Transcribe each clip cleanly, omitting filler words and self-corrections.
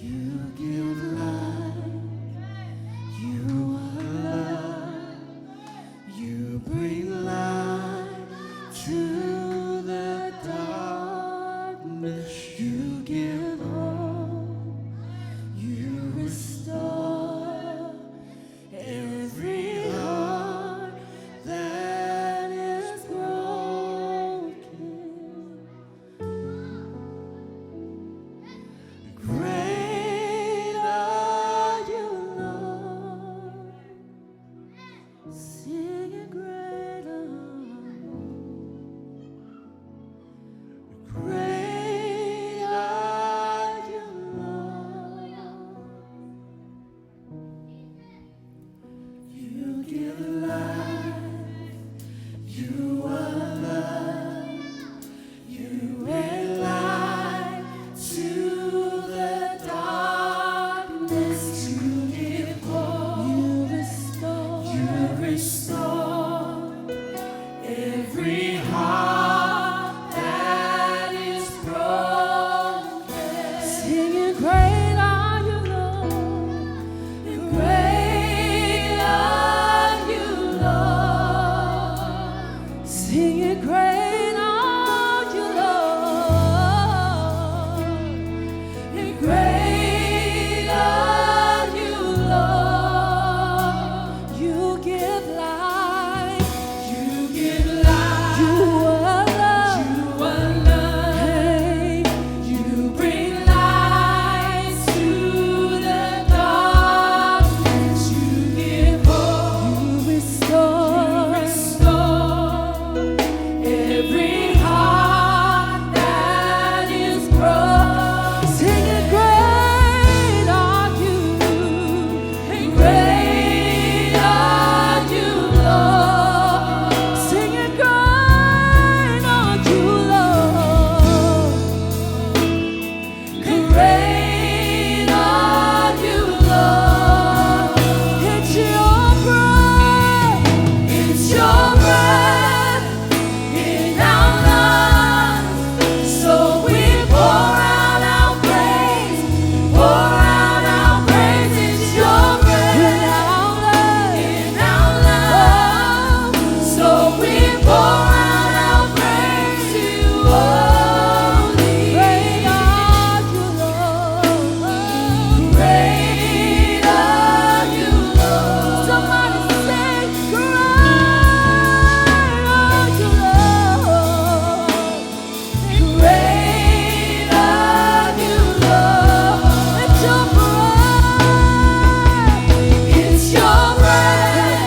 You give life. You are love. You bring light to the darkness. You give hope. You restore every heart that is broken. Great are you, Lord. Sing it, great are you. Great are you, Lord. You give life. You are love. You bring light to the darkness. You give hope. You restore. You restore every heart that is broken. Singing, great are you, Lord. And great are you, Lord. Singing, great are you, Lord. And great are you, Lord. You give life. You give life. You are love. You are love. Hey, you bring light to the darkness. You give hope. You restore. You restore every heart that is broken. Sing it, great are you, and great are you, Lord. Sing it, great are you, Lord. Great are you, Lord. It's your breath. It's your breath in our lungs. So we pour out our praise. Pour out our praise. It's your breath in our lungs. So we pour out our praise to you only. Great are you, Lord. Great are you, Lord. Somebody say, great are you, Lord. Great are you, Lord. It's your breath. It's your breath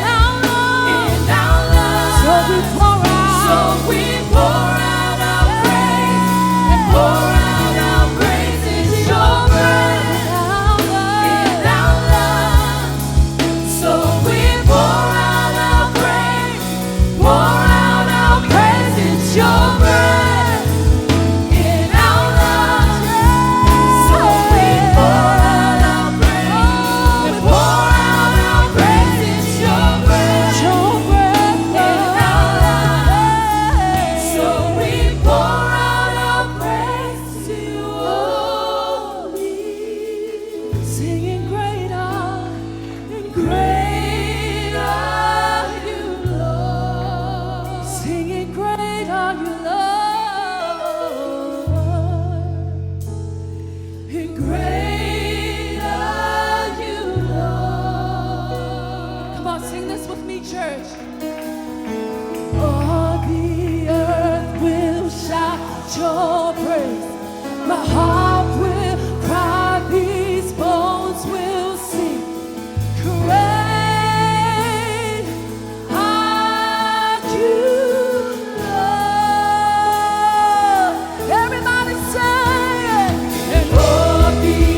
in our lungs. So we pour out our praise. And pour out our praise. It's your breath in our lungs. So we pour out our praise. Pour out our praise. It's your breath in our lungs. So we pour out our praise. And pour out our praise. It's your breath in our lungs. So we pour out our praise to you only. Singing, great are you, Lord. Singing, great are you, Lord. And great are you, Lord. Come on, sing this with me, church. All the earth will shout your praise. My heart will cry, these bones will sing. Great are you, Lord. Everybody say it. And all the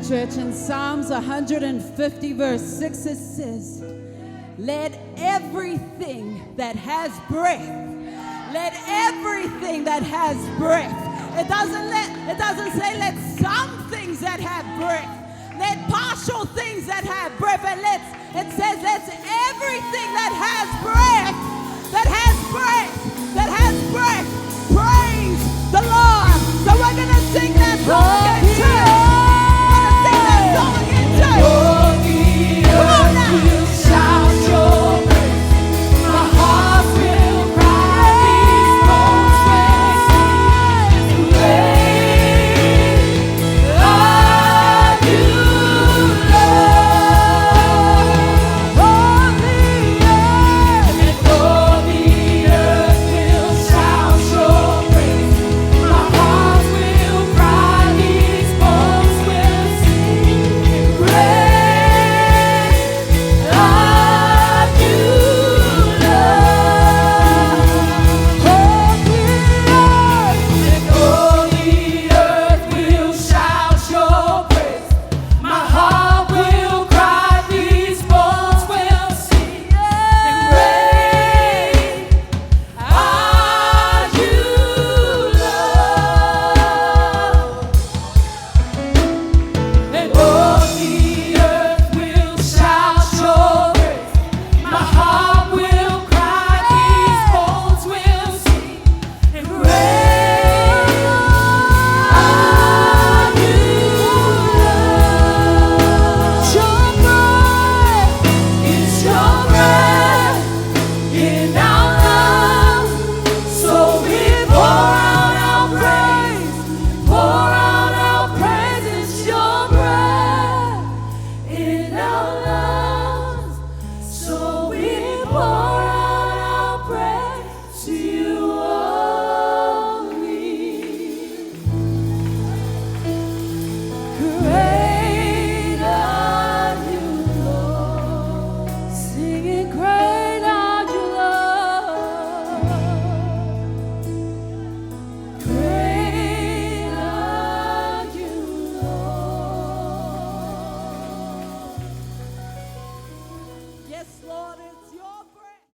church, in Psalms 150, verse 6, it says, let everything that has breath, let everything that has breath. It doesn't say let some things that have breath, let partial things that have breath, and it says let everything that has breath, praise the Lord. So we're gonna sing that song.